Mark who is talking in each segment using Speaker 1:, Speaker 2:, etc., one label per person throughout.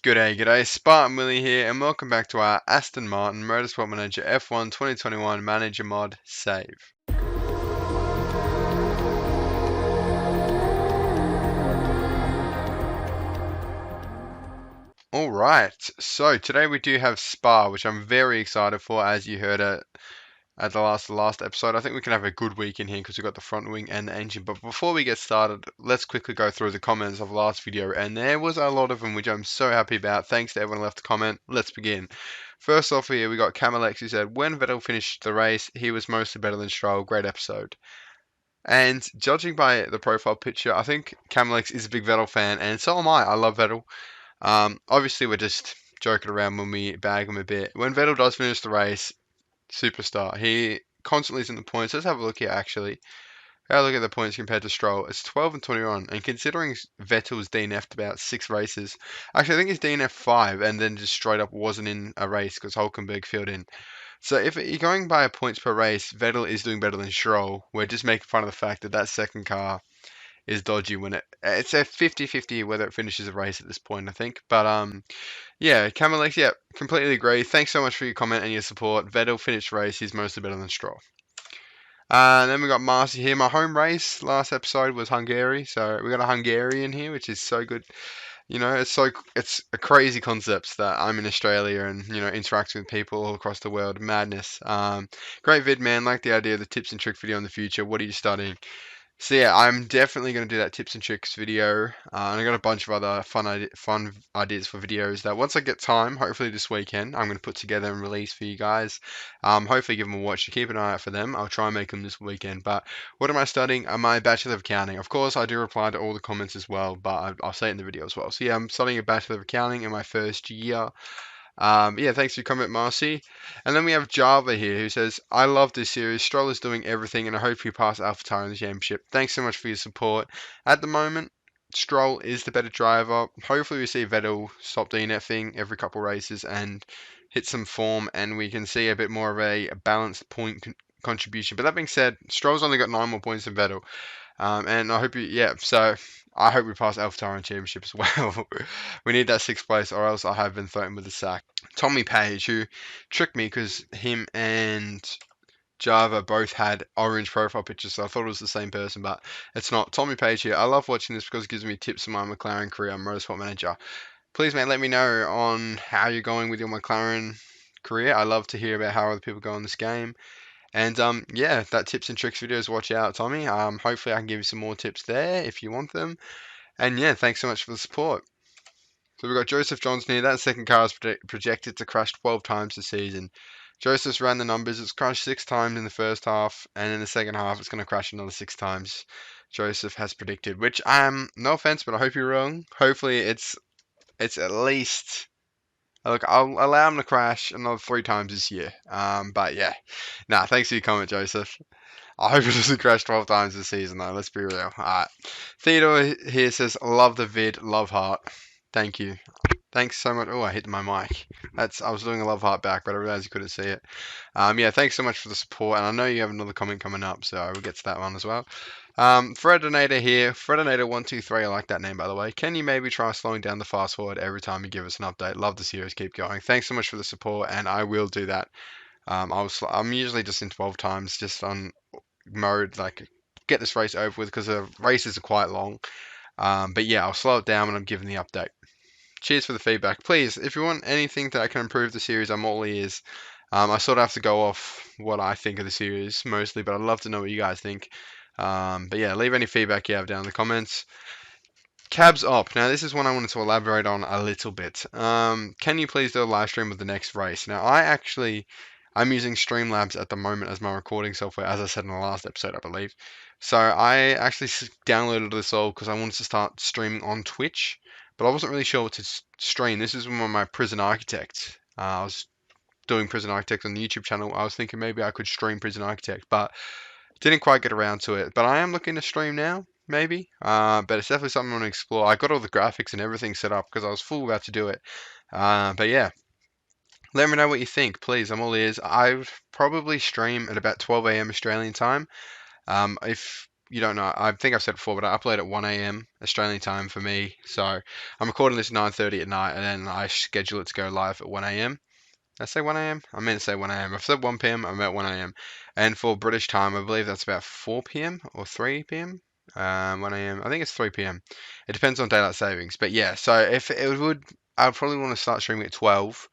Speaker 1: G'day, Spartan Willie here, and welcome back to our Aston Martin Motorsport Manager F1 2021 Manager Mod save. Alright, so today we do have Spa, which I'm very excited for, as you heard it at the last episode. I think we can have a good week in here because we've got the front wing and the engine. But before we get started, let's quickly go through the comments of the last video, and there was a lot of them, which I'm so happy about. Thanks to everyone who left a comment. Let's begin. First off here, we got Camalex who said, when Vettel finished the race, he was mostly better than Stroll. Great episode. And judging by the profile picture, I think Camalex is a big Vettel fan, and so am I. I love Vettel. Obviously, we're just joking around when we bag him a bit. When Vettel does finish the race, superstar. He constantly is in the points. Let's have a look here, actually. Have a look at the points compared to Stroll. It's 12 and 21. And considering Vettel's DNF'd about 6 races, actually, I think he's DNF'd 5 and then just straight up wasn't in a race because Hulkenberg filled in. So if you're going by points per race, Vettel is doing better than Stroll. We're just making fun of the fact that that second car is dodgy when it's a 50-50 whether it finishes a race at this point, I think. But yeah, Camalex, yeah, completely agree. Thanks so much for your comment and your support. Vettel finished race, he's mostly better than Stroll. And then we got Marcy here. My home race last episode was Hungary, so we got a Hungarian here, which is so good. You know, it's a crazy concept that I'm in Australia and interacting with people all across the world. Madness. Great vid, man. Like the idea of the tips and trick video in the future. What are you studying? So yeah, I'm definitely going to do that tips and tricks video, and I got a bunch of other fun ideas for videos that once I get time, hopefully this weekend, I'm going to put together and release for you guys. Hopefully give them a watch. Keep an eye out for them. I'll try and make them this weekend. But what am I studying? My Bachelor of Accounting. Of course, I do reply to all the comments as well, but I'll say it in the video as well. So yeah, I'm studying a Bachelor of Accounting in my first year. Yeah, thanks for your comment, Marcy. And then we have Java here who says, I love this series. Stroll is doing everything, and I hope you pass AlphaTauri in the championship. Thanks so much for your support. At the moment, Stroll is the better driver. Hopefully, we see Vettel stop DNFing every couple races and hit some form, and we can see a bit more of a balanced point contribution. But that being said, Stroll's only got 9 more points than Vettel. And I hope so I hope we pass AlphaTauri championship as well. We need that 6th place, or else I have been threatened with a sack. Tommy Page, who tricked me because him and Java both had orange profile pictures, so I thought it was the same person, but it's not. Tommy Page here. I love watching this because it gives me tips on my McLaren career. I'm Motorsport Manager. Please, mate, let me know on how you're going with your McLaren career. I love to hear about how other people go in this game. And yeah, that tips and tricks videos. Watch out, Tommy. Hopefully I can give you some more tips there if you want them. And yeah, thanks so much for the support. So we've got Joseph Johnson here. That second car is projected to crash 12 times this season. Joseph's ran the numbers. It's crashed 6 times in the first half, and in the second half, it's going to crash another 6 times. Joseph has predicted, which no offense, but I hope you're wrong. Hopefully, it's at least. Look, I'll allow him to crash another 3 times this year. But yeah, nah. Thanks for your comment, Joseph. I hope it doesn't crash 12 times this season, though. Let's be real. Alright. Theodore here says, love the vid, love heart. Thank you. Thanks so much. Oh, I hit my mic. I was doing a love heart back, but I realized you couldn't see it. Yeah, thanks so much for the support, and I know you have another comment coming up, so we'll get to that one as well. Fredinator here. Fredinator123, I like that name, by the way. Can you maybe try slowing down the fast forward every time you give us an update? Love the series. Keep going. Thanks so much for the support, and I will do that. I'm usually just in 12 times, just on mode, like, get this race over with, because the races are quite long. But yeah, I'll slow it down when I'm giving the update. Cheers for the feedback. Please, if you want anything that I can improve the series, I'm all ears. I sort of have to go off what I think of the series mostly, but I'd love to know what you guys think. But yeah, leave any feedback you have down in the comments. Cabs up. Now, this is one I wanted to elaborate on a little bit. Can you please do a live stream of the next race? Now, I'm using Streamlabs at the moment as my recording software, as I said in the last episode, I believe. So I actually downloaded this all because I wanted to start streaming on Twitch, but I wasn't really sure what to stream. This is when my Prison Architect. I was doing Prison Architect on the YouTube channel. I was thinking maybe I could stream Prison Architect, but didn't quite get around to it. But I am looking to stream now, maybe. But it's definitely something I want to explore. I got all the graphics and everything set up because I was full about to do it. But yeah, let me know what you think, please. I'm all ears. I would probably stream at about 12 a.m. Australian time. If you don't know, I think I've said it before, but I upload at 1 a.m. Australian time for me. So I'm recording this 9:30 at night, and then I schedule it to go live at 1 a.m. Did I say 1 a.m.? I meant to say 1 a.m. I've said 1 p.m. I'm at 1 a.m. And for British time, I believe that's about 4 p.m. or 3 p.m. 1 a.m. I think it's 3 p.m. It depends on daylight savings. But yeah, so if it would, I would probably want to start streaming at 12,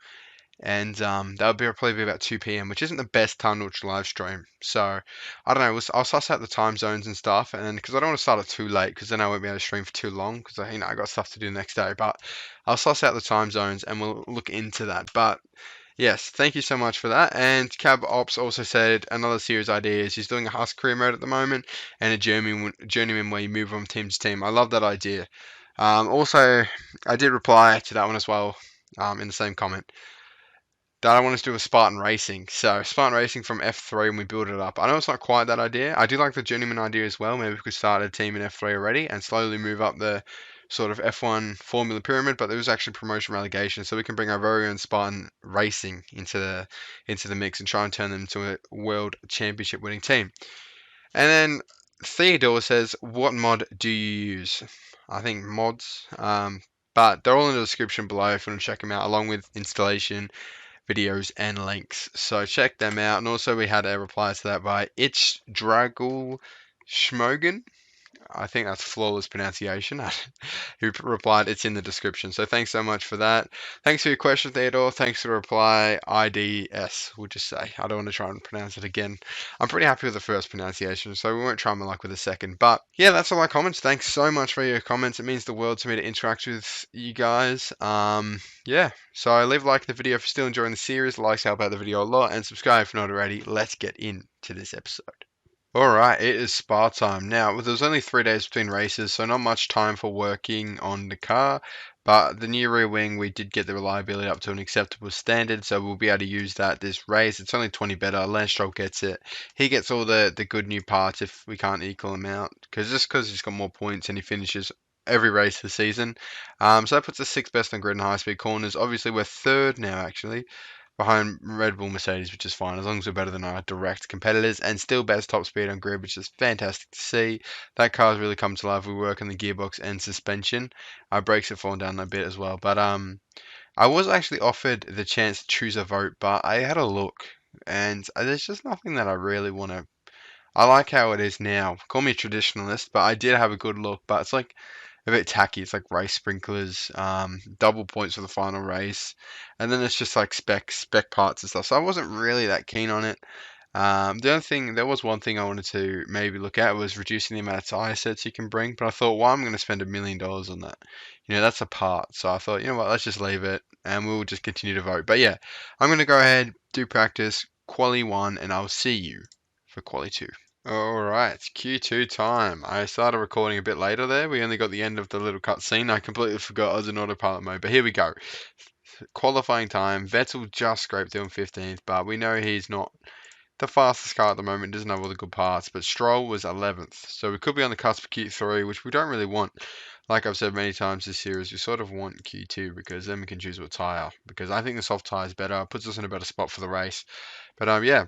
Speaker 1: and that would be probably be about 2 p.m., which isn't the best time to watch live stream. So I don't know. I'll suss out the time zones and stuff, and because I don't want to start it too late, because then I won't be able to stream for too long, because I got stuff to do the next day. But I'll suss out the time zones, and we'll look into that. But yes, thank you so much for that. And Cab Ops also said another series idea is he's doing a Husk career mode at the moment and a journeyman where you move from team to team. I love that idea. Also, I did reply to that one as well in the same comment that I want to do a Spartan Racing. So Spartan Racing from F3 and we build it up. I know it's not quite that idea. I do like the journeyman idea as well. Maybe we could start a team in F3 already and slowly move up the sort of F1 formula pyramid, but there was actually promotion relegation, so we can bring our very own Spartan Racing into the mix and try and turn them into a world championship winning team. And then Theodore says, "What mod do you use?" I think mods, but they're all in the description below if you want to check them out, along with installation videos and links. So check them out. And also we had a reply to that by It's Dragul Schmogen. I think that's flawless pronunciation. Who replied, "It's in the description." So thanks so much for that. Thanks for your question, Theodore. Thanks for the reply, IDS. We'll just say. I don't want to try and pronounce it again. I'm pretty happy with the first pronunciation, so we won't try my luck with the second. But yeah, that's all my comments. Thanks so much for your comments. It means the world to me to interact with you guys. Yeah. So leave a like in the video if you're still enjoying the series. Likes help out the video a lot, and subscribe if not already. Let's get into this episode. Alright, it is spa time. Now, there's only 3 days between races, so not much time for working on the car, but the new rear wing, we did get the reliability up to an acceptable standard, so we'll be able to use that this race. It's only 20 better. Lance Stroll gets it. He gets all the good new parts if we can't equal him out, because he's got more points and he finishes every race this season. So that puts us 6th best on grid and high-speed corners. Obviously, we're 3rd now, actually behind Red Bull, Mercedes, which is fine as long as we're better than our direct competitors, and still best top speed on grid, which is fantastic to see. That car's really come to life. We work on the gearbox and suspension. Our brakes have fallen down a bit as well, but I was actually offered the chance to choose a vote, but I had a look, and there's just nothing that I really want to. I like how it is now. Call me a traditionalist, but I did have a good look, but it's like a bit tacky. It's like race sprinklers, double points for the final race, and then it's just like spec parts and stuff. So I wasn't really that keen on it. The only thing, there was one thing I wanted to maybe look at was reducing the amount of tire sets you can bring, but I thought, well, I'm going to spend $1 million on that. That's a part. So I thought, you know what, let's just leave it and we'll just continue to vote. But yeah, I'm going to go ahead, do practice, quali 1, and I'll see you for quali 2. Alright, Q2 time. I started recording a bit later there. We only got the end of the little cutscene. I completely forgot I was in autopilot mode, but here we go. Qualifying time. Vettel just scraped through in 15th, but we know he's not the fastest car at the moment. Doesn't have all the good parts, but Stroll was 11th. So we could be on the cusp of Q3, which we don't really want. Like I've said many times this series, we sort of want Q2 because then we can choose what tyre. Because I think the soft tyre is better. Puts us in a better spot for the race. But yeah.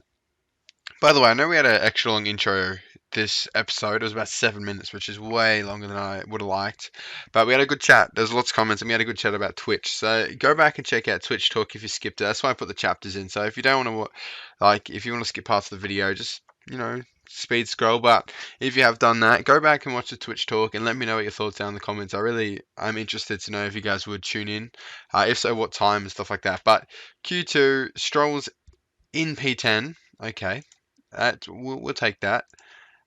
Speaker 1: By the way, I know we had an extra long intro this episode. It was about 7 minutes, which is way longer than I would have liked. But we had a good chat. There's lots of comments, and we had a good chat about Twitch. So go back and check out Twitch Talk if you skipped it. That's why I put the chapters in. So if you don't want to, if you want to skip parts of the video, just speed scroll. But if you have done that, go back and watch the Twitch Talk and let me know what your thoughts are in the comments. I'm interested to know if you guys would tune in. If so, what time and stuff like that. But Q2 Stroll's in P10. Okay. We'll take that,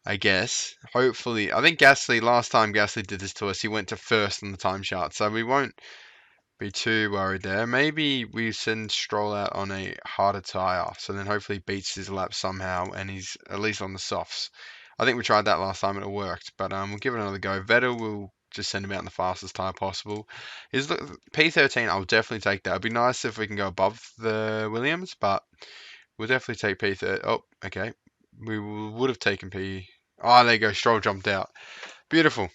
Speaker 1: I guess. Hopefully, I think last time Gasly did this to us, he went to first on the time chart, so we won't be too worried there. Maybe we send Stroll out on a harder tyre, so then hopefully he beats his lap somehow, and he's at least on the softs. I think we tried that last time and it worked, but we'll give it another go. Vettel will just send him out in the fastest tyre possible. P13, I'll definitely take that. It'd be nice if we can go above the Williams, but we'll definitely take P30. Oh, okay. We would have taken P. Oh, there you go. Stroll jumped out. Beautiful.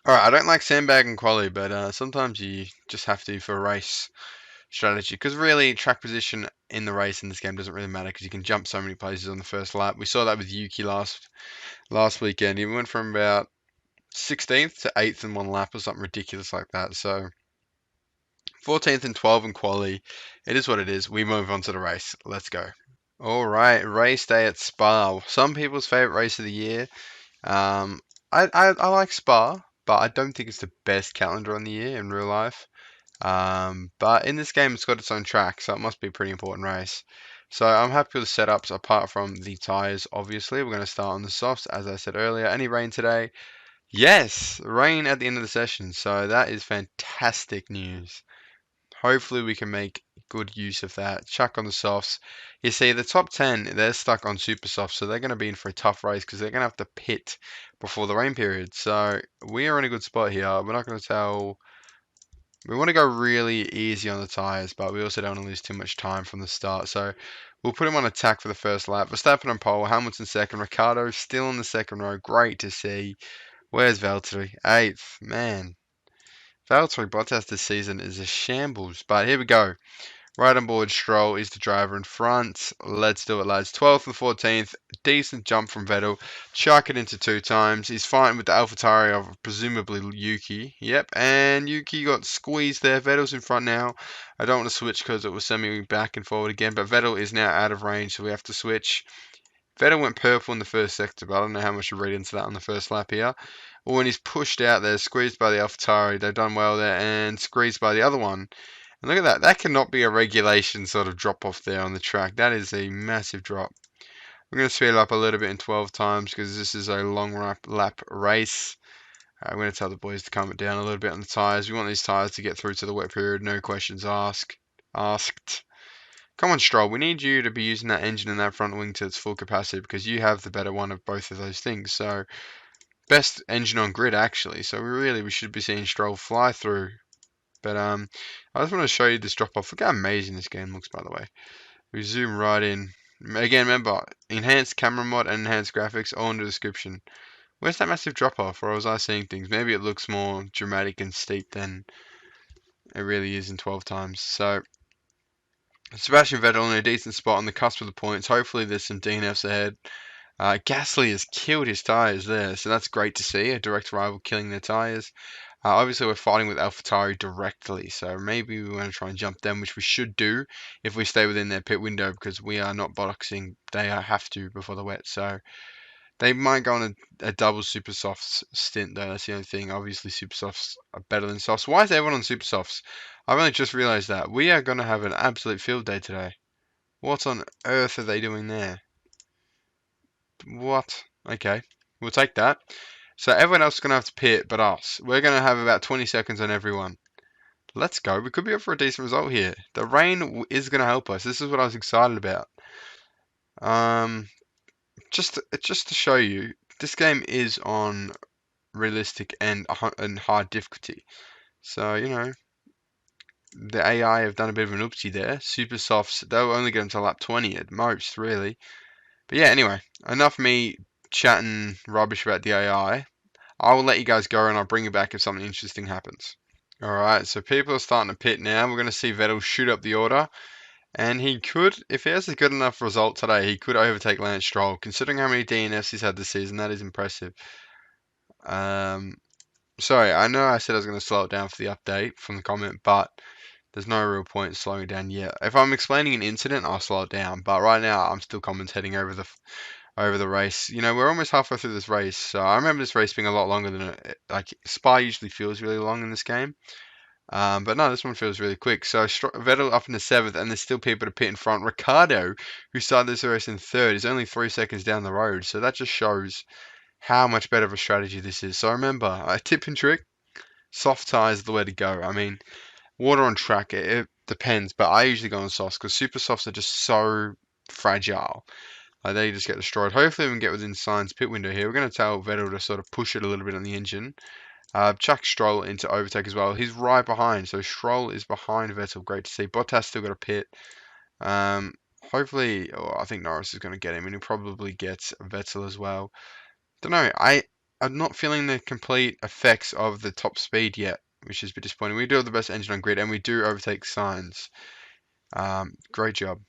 Speaker 1: Alright, I don't like sandbagging quali, but sometimes you just have to for a race. strategy, because really track position in the race in this game doesn't really matter because you can jump so many places on the first lap. We saw that with Yuki last weekend. He went from about 16th to 8th in one lap or something ridiculous like that. So 14th and 12th in quali, it is what it is. We move on to the race. Let's go. All right, race day at Spa. Some people's favorite race of the year. Um, I like Spa, but I don't think it's the best calendar on the year in real life. But in this game, it's got its own track, so it must be a pretty important race. So I'm happy with the setups apart from the tyres, obviously. We're going to start on the softs, as I said earlier. Any rain today? Yes, rain at the end of the session. So that is fantastic news. Hopefully we can make good use of that. Chuck on the softs. You see, the top 10, they're stuck on super softs, so they're going to be in for a tough race because they're going to have to pit before the rain period. So we are in a good spot here. We're not going to tell. We want to go really easy on the tyres, but we also don't want to lose too much time from the start. So we'll put him on attack for the first lap. Verstappen on pole, Hamilton second, Ricciardo still in the second row. Great to see. Where's Valtteri? Eighth. Man, Valtteri Bottas this season is a shambles. But here we go. Right on board, Stroll is the driver in front. Let's do it, lads. 12th and 14th. Decent jump from Vettel. Chuck it into 2 times. He's fighting with the AlphaTauri of presumably Yuki. Yep, and Yuki got squeezed there. Vettel's in front now. I don't want to switch because it will send me back and forward again, but Vettel is now out of range, so we have to switch. Vettel went purple in the first sector, but I don't know how much to read into that on the first lap here. Well, when he's pushed out there, squeezed by the AlphaTauri, they've done well there, and squeezed by the other one. And look at that. That cannot be a regulation sort of drop off there on the track. That is a massive drop. We're going to speed it up a little bit in 12 times because this is a long lap race. I'm going to tell the boys to calm it down a little bit on the tyres. We want these tyres to get through to the wet period. No questions asked. Come on, Stroll. We need you to be using that engine and that front wing to its full capacity because you have the better one of both of those things. So, best engine on grid, actually. So, we should be seeing Stroll fly through. But I just want to show you this drop off. Look how amazing this game looks, by the way. We zoom right in. Again, remember, enhanced camera mod and enhanced graphics all in the description. Where's that massive drop off? Or was I seeing things? Maybe it looks more dramatic and steep than it really is in 12 times. So Sebastian Vettel in a decent spot on the cusp of the points. Hopefully there's some DNFs ahead. Gasly has killed his tyres there, so that's great to see. A direct rival killing their tyres. Obviously, we're fighting with AlphaTauri directly, so maybe we want to try and jump them, which we should do if we stay within their pit window because we are not boxing. They have to before the wet, so they might go on a double super softs stint though. That's the only thing. Obviously, super softs are better than softs. Why is everyone on super softs? I've only just realised that. We are going to have an absolute field day today. What on earth are they doing there? What? Okay, we'll take that. So everyone else is going to have to pit but us. We're going to have about 20 seconds on everyone. Let's go. We could be up for a decent result here. The rain is going to help us. This is what I was excited about. Just to show you, this game is on realistic and hard difficulty. So, you know, the AI have done a bit of an oopsie there. Super softs, they'll only get them to lap 20 at most, really. But yeah, anyway, enough me chatting rubbish about the AI. I will let you guys go and I'll bring you back if something interesting happens. Alright, so people are starting to pit now. We're going to see Vettel shoot up the order. And he could, if he has a good enough result today, he could overtake Lance Stroll. Considering how many DNFs he's had this season, that is impressive. Sorry, I know I said I was going to slow it down for the update from the comment, but there's no real point in slowing it down yet. If I'm explaining an incident, I'll slow it down. But right now, I'm still commentating over the race. You know, we're almost halfway through this race. So I remember this race being a lot longer than like Spa usually feels really long in this game. But no, this one feels really quick. So Vettel up in the 7th, and there's still people to pit in front. Ricciardo, who started this race in 3rd, is only 3 seconds down the road. So that just shows how much better of a strategy this is. So remember, a tip and trick, soft tyres are the way to go. I mean, water on track, it depends, but I usually go on softs because super softs are just so fragile. Like they just get destroyed. Hopefully we can get within Sainz's pit window here. We're going to tell Vettel to sort of push it a little bit on the engine. Chuck Stroll into overtake as well. He's right behind, so Stroll is behind Vettel. Great to see. Bottas still got a pit. Hopefully, I think Norris is going to get him, and he'll probably get Vettel as well. Don't know. I'm not feeling the complete effects of the top speed yet which is a bit disappointing. We do have the best engine on grid, and we do overtake Sainz. Great job.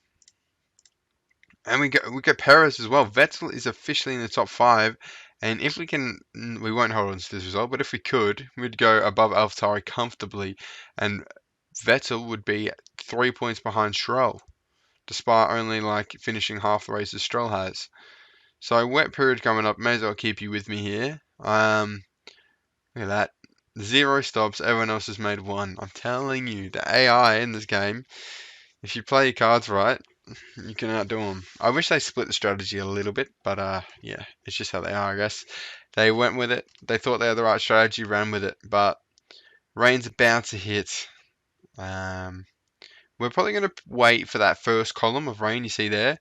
Speaker 1: And we get Perez as well. Vettel is officially in the top 5, and if we can, we won't hold on to this result, but if we could, we'd go above AlphaTauri comfortably, and Vettel would be 3 points behind Stroll, despite only like finishing half the race as Stroll has. So wet period coming up. May as well keep you with me here. Look at that. 0 stops. Everyone else has made 1. I'm telling you, the AI in this game, if you play your cards right, you can outdo them. I wish they split the strategy a little bit, but yeah, it's just how they are, I guess. They went with it. They thought they had the right strategy, ran with it, but rain's about to hit. We're probably going to wait for that first column of rain you see there,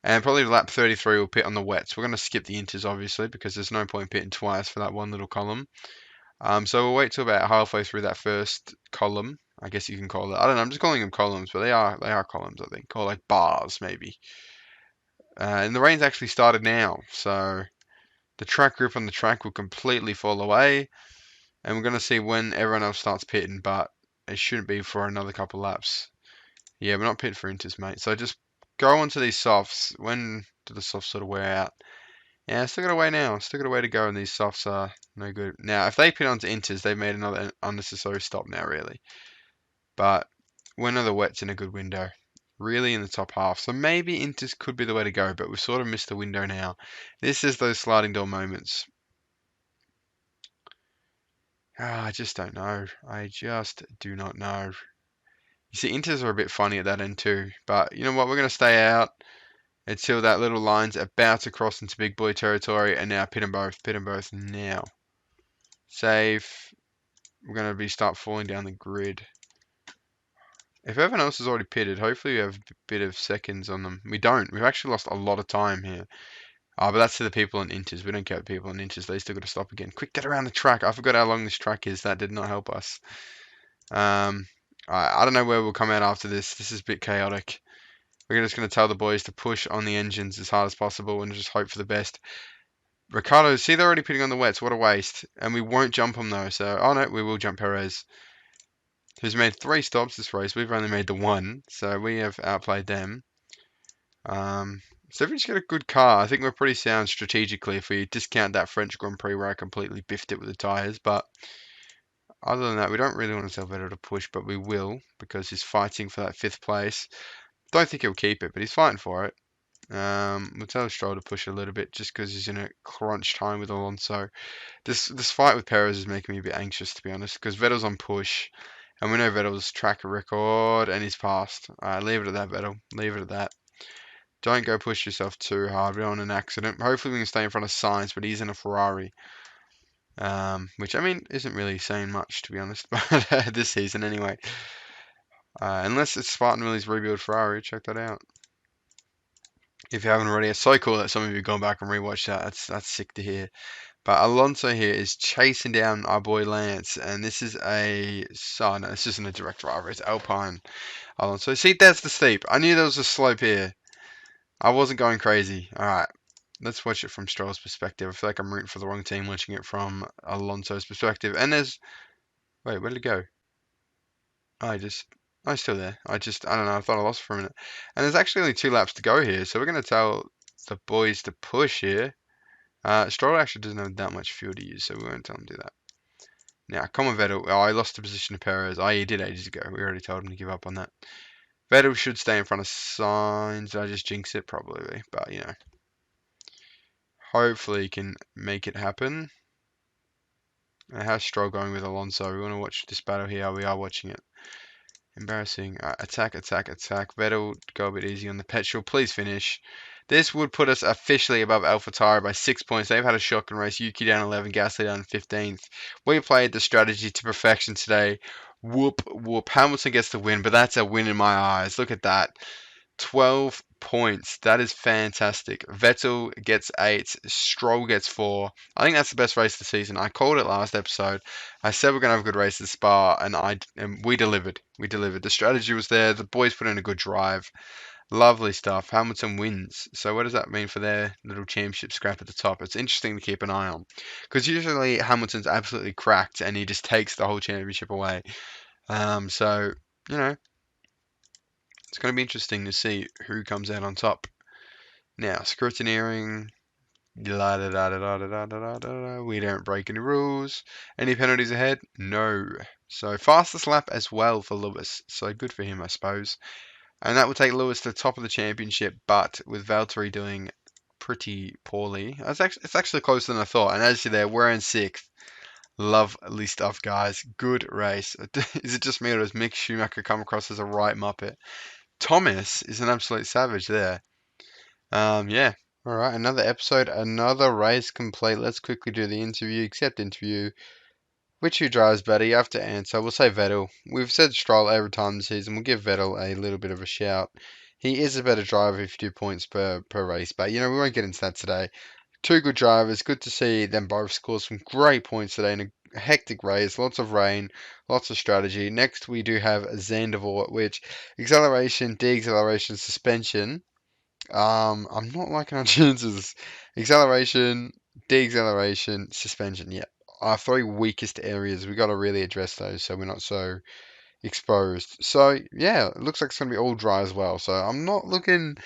Speaker 1: and probably lap 33 we'll pit on the wets. We're going to skip the inters, obviously, because there's no point pitting twice for that one little column. So we'll wait till about halfway through that first column. I guess you can call it. I don't know. I'm just calling them columns, but they are columns, I think, or like bars maybe. And the rain's actually started now, so the track grip on the track will completely fall away, and we're going to see when everyone else starts pitting, but it shouldn't be for another couple laps. Yeah, we're not pitting for inters, mate. So just go onto these softs. When do the softs sort of wear out? Yeah, still got a way now. Still got a way to go, and these softs are no good. Now, if they pit onto inters, they've made another unnecessary stop now, really. But when are the wets in a good window? Really in the top half. So maybe inters could be the way to go, but we've sort of missed the window now. This is those sliding door moments. I just don't know. I just do not know. You see, inters are a bit funny at that end too. But you know what? We're going to stay out until that little line's about to cross into big boy territory, and now pit them both. Pit them both now. Safe. We're going to start falling down the grid. If everyone else has already pitted, hopefully we have a bit of seconds on them. We don't. We've actually lost a lot of time here. But that's to the people in inters. We don't care about people in inters. They still got to stop again. Quick, get around the track. I forgot how long this track is. That did not help us. I don't know where we'll come out after this. This is a bit chaotic. We're just going to tell the boys to push on the engines as hard as possible and just hope for the best. Ricardo, see, they're already pitting on the wets. What a waste. And we won't jump them though. So, oh no, we will jump Perez, who's made 3 stops this race. We've only made the 1, so we have outplayed them. So if we just get a good car, I think we're pretty sound strategically if we discount that French Grand Prix where I completely biffed it with the tyres. But other than that, we don't really want to tell Vettel to push, but we will because he's fighting for that 5th place. Don't think he'll keep it, but he's fighting for it. We'll tell Stroll to push a little bit just because he's in a crunch time with Alonso. This fight with Perez is making me a bit anxious, to be honest, because Vettel's on push. And we know Vettel's track record, and he's passed. Leave it at that, Vettel. Leave it at that. Don't go push yourself too hard. We don't want an accident. Hopefully we can stay in front of Sainz, but he's in a Ferrari. Which, I mean, isn't really saying much, to be honest, but this season anyway. Unless it's Spartan Willie's rebuild Ferrari, check that out. If you haven't already, it's so cool that some of you have gone back and rewatched that. That's sick to hear. But Alonso here is chasing down our boy Lance, and this is no, this isn't a direct rival. It's Alpine Alonso. See, that's the steep. I knew there was a slope here. I wasn't going crazy. All right, let's watch it from Stroll's perspective. I feel like I'm rooting for the wrong team watching it from Alonso's perspective. And wait, where did it go? I'm still there. I don't know. I thought I lost for a minute. And there's actually only 2 laps to go here, so we're going to tell the boys to push here. Stroll actually doesn't have that much fuel to use, so we won't tell him to do that. Now, come on, Vettel. Oh, I lost the position to Perez. Oh, he did ages ago. We already told him to give up on that. Vettel should stay in front of Sainz. Did I just jinx it? Probably. But, you know. Hopefully he can make it happen. How's Stroll going with Alonso? We want to watch this battle here. We are watching it. Embarrassing. Attack, attack, attack. Vettel, go a bit easy on the petrol. Please finish. This would put us officially above AlphaTauri by 6 points. They've had a shotgun race. Yuki down 11, Gasly down 15th. We played the strategy to perfection today. Whoop, whoop. Hamilton gets the win, but that's a win in my eyes. Look at that. 12 points. That is fantastic. Vettel gets 8. Stroll gets 4. I think that's the best race of the season. I called it last episode. I said we're going to have a good race at Spa, and we delivered. We delivered. The strategy was there. The boys put in a good drive. Lovely stuff. Hamilton wins. So what does that mean for their little championship scrap at the top? It's interesting to keep an eye on because usually Hamilton's absolutely cracked and he just takes the whole championship away. So you know it's going to be interesting to see who comes out on top. Now scrutineering. La da da da da da da da da da. We don't break any rules. Any penalties ahead? No. So fastest lap as well for Lewis. So good for him, I suppose. And that will take Lewis to the top of the championship, but with Valtteri doing pretty poorly. It's actually closer than I thought. And as you see there, we're in sixth. Lovely stuff, guys. Good race. Is it just me or does Mick Schumacher come across as a right muppet? Thomas is an absolute savage there. Yeah. All right, another episode, another race complete. Let's quickly do the interview. Accept interview. Which who drives better? You have to answer. We'll say Vettel. We've said Stroll every time this season. We'll give Vettel a little bit of a shout. He is a better driver if you do points per race, but we won't get into that today. Two good drivers. Good to see them both score some great points today in a hectic race. Lots of rain, lots of strategy. Next, we do have Zandvoort, which acceleration, de-acceleration, suspension. I'm not liking our chances. Acceleration, de-acceleration, suspension. Yeah, our three weakest areas. We got to really address those so we're not so exposed. So yeah, it looks like it's gonna be all dry as well. So I'm not looking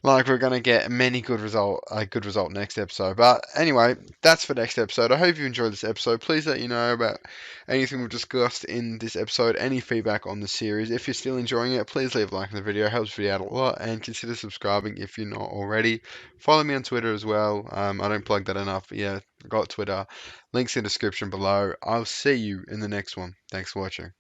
Speaker 1: like we're gonna get a good result next episode. But anyway, that's for next episode. I hope you enjoyed this episode. Please let you know about anything we've discussed in this episode, any feedback on the series. If you're still enjoying it, please leave a like on the video. It helps the video out a lot, and consider subscribing if you're not already. Follow me on Twitter as well. I don't plug that enough, but yeah, I got Twitter. Links in the description below. I'll see you in the next one. Thanks for watching.